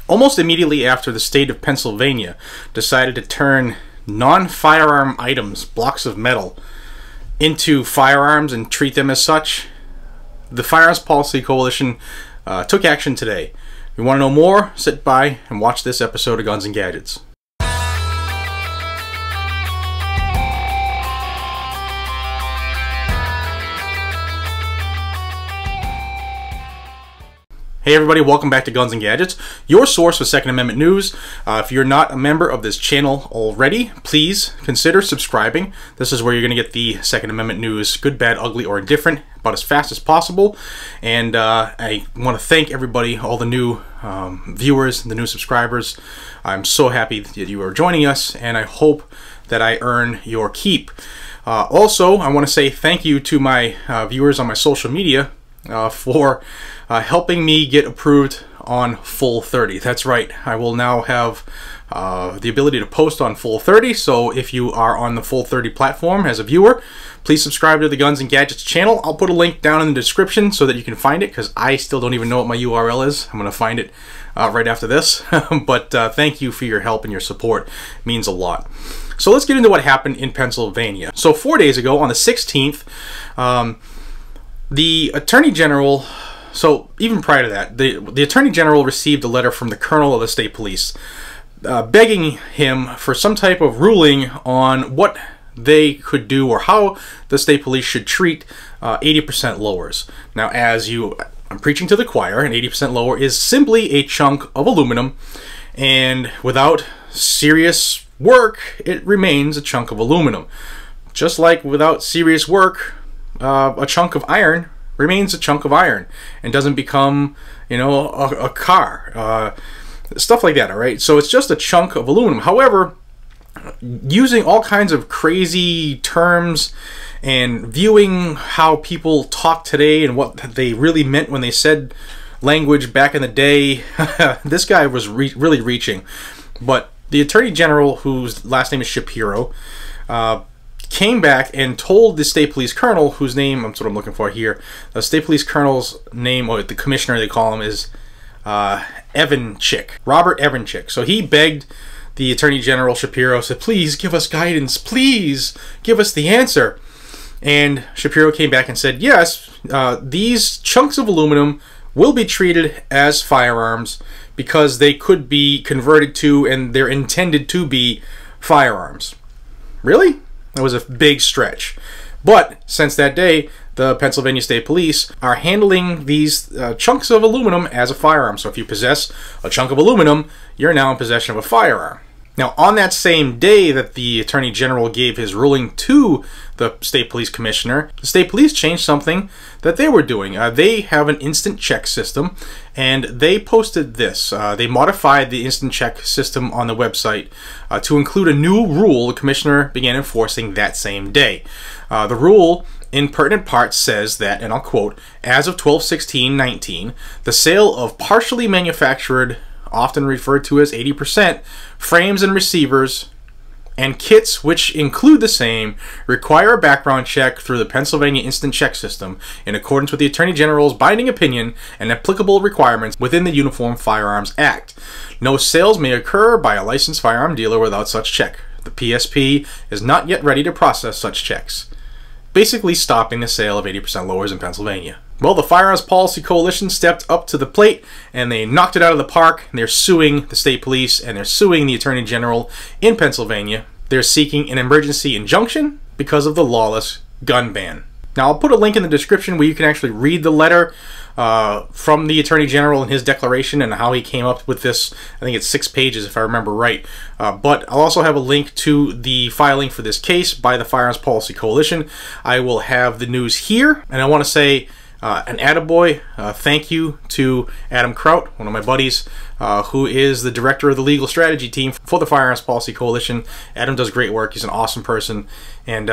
Almost immediately after the state of Pennsylvania decided to turn non-firearm items, blocks of metal, into firearms and treat them as such, the Firearms Policy Coalition took action today. If you want to know more, sit by and watch this episode of Guns and Gadgets. Hey everybody, welcome back to Guns and Gadgets, your source for Second Amendment news. If you're not a member of this channel already, please consider subscribing. This is where you're going to get the Second Amendment news, good, bad, ugly, or indifferent, about as fast as possible. And I want to thank everybody, all the new viewers, the new subscribers. I'm so happy that you are joining us, and I hope that I earn your keep. Also, I want to say thank you to my viewers on my social media for helping me get approved on Full 30. That's right, I will now have the ability to post on Full 30, so if you are on the Full 30 platform as a viewer, please subscribe to the Guns and Gadgets channel. I'll put a link down in the description so that you can find it, because I still don't even know what my URL is. I'm going to find it right after this. But thank you for your help and your support. It means a lot. So let's get into what happened in Pennsylvania. So 4 days ago, on the 16th, the Attorney General, so even prior to that, the Attorney General received a letter from the Colonel of the State Police begging him for some type of ruling on what they could do or how the State Police should treat 80% lowers. Now, I'm preaching to the choir, an 80% lower is simply a chunk of aluminum, and without serious work, it remains a chunk of aluminum. Just like without serious work, a chunk of iron remains a chunk of iron and doesn't become, you know, a car, stuff like that. All right, so it's just a chunk of aluminum. However, using all kinds of crazy terms and viewing how people talk today and what they really meant when they said language back in the day, this guy was really reaching. But the Attorney General, whose last name is Shapiro, came back and told the State Police Colonel, whose name, that's what I'm looking for here, the State Police Colonel's name, or the Commissioner they call him, is Evanchik, Robert Evanchik. So he begged the Attorney General Shapiro, said, please give us guidance, please give us the answer. And Shapiro came back and said, yes, these chunks of aluminum will be treated as firearms because they could be converted to, and they're intended to be, firearms. Really? That was a big stretch. But since that day, the Pennsylvania State Police are handling these chunks of aluminum as a firearm. So if you possess a chunk of aluminum, you're now in possession of a firearm. Now, on that same day that the Attorney General gave his ruling to the State Police Commissioner, the State Police changed something that they were doing. They have an instant check system, and they posted this. They modified the instant check system on the website to include a new rule the Commissioner began enforcing that same day. The rule, in pertinent parts, says that, and I'll quote, as of 12/16/19, the sale of partially manufactured, often referred to as 80%, frames and receivers and kits which include the same require a background check through the Pennsylvania Instant Check System in accordance with the Attorney General's binding opinion and applicable requirements within the Uniform Firearms Act. No sales may occur by a licensed firearm dealer without such check. The PSP is not yet ready to process such checks, basically stopping the sale of 80% lowers in Pennsylvania. Well, the Firearms Policy Coalition stepped up to the plate and they knocked it out of the park. They're suing the State Police and they're suing the Attorney General in Pennsylvania. They're seeking an emergency injunction because of the lawless gun ban. Now, I'll put a link in the description where you can actually read the letter from the Attorney General and his declaration and how he came up with this. I think it's 6 pages if I remember right. But I'll also have a link to the filing for this case by the Firearms Policy Coalition. I will have the news here, and I want to say an attaboy, thank you to Adam Kraut, one of my buddies, who is the director of the legal strategy team for the Firearms Policy Coalition. Adam does great work. He's an awesome person, and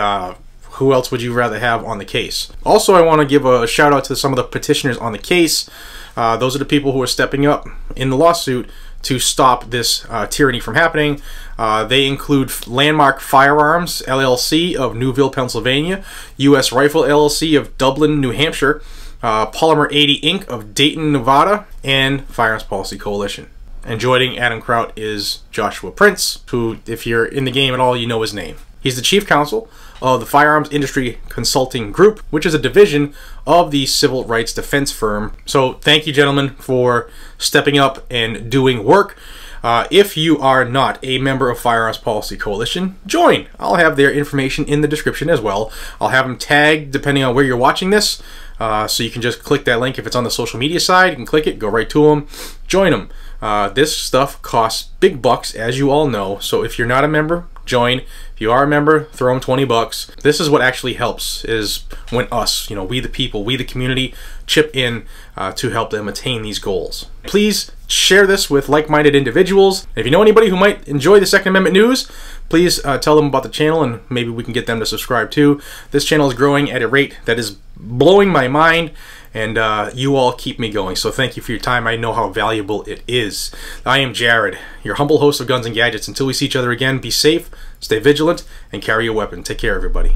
who else would you rather have on the case? Also, I want to give a shout out to some of the petitioners on the case. Those are the people who are stepping up in the lawsuit to stop this tyranny from happening. They include Landmark Firearms, LLC of Newville, Pennsylvania, U.S. Rifle, LLC of Dublin, New Hampshire, Polymer 80 Inc. of Dayton, Nevada, and Firearms Policy Coalition. And joining Adam Kraut is Joshua Prince, who, if you're in the game at all, you know his name. He's the chief counsel of the Firearms Industry Consulting Group, which is a division of the civil rights defense firm. So thank you, gentlemen, for stepping up and doing work. If you are not a member of Firearms Policy Coalition, join. I'll have their information in the description as well. I'll have them tagged depending on where you're watching this. So you can just click that link. If it's on the social media side, you can click it, go right to them, join them. This stuff costs big bucks, as you all know. So if you're not a member, join. If you are a member, throw them 20 bucks. This is what actually helps, is when us, we the people, we the community, chip in to help them attain these goals. Please share this with like-minded individuals. If you know anybody who might enjoy the Second Amendment news, please tell them about the channel, and maybe we can get them to subscribe too. This channel is growing at a rate that is blowing my mind, and you all keep me going. So thank you for your time. I know how valuable it is. I am Jared, your humble host of Guns and Gadgets. Until we see each other again, be safe, stay vigilant, and carry a weapon. Take care, everybody.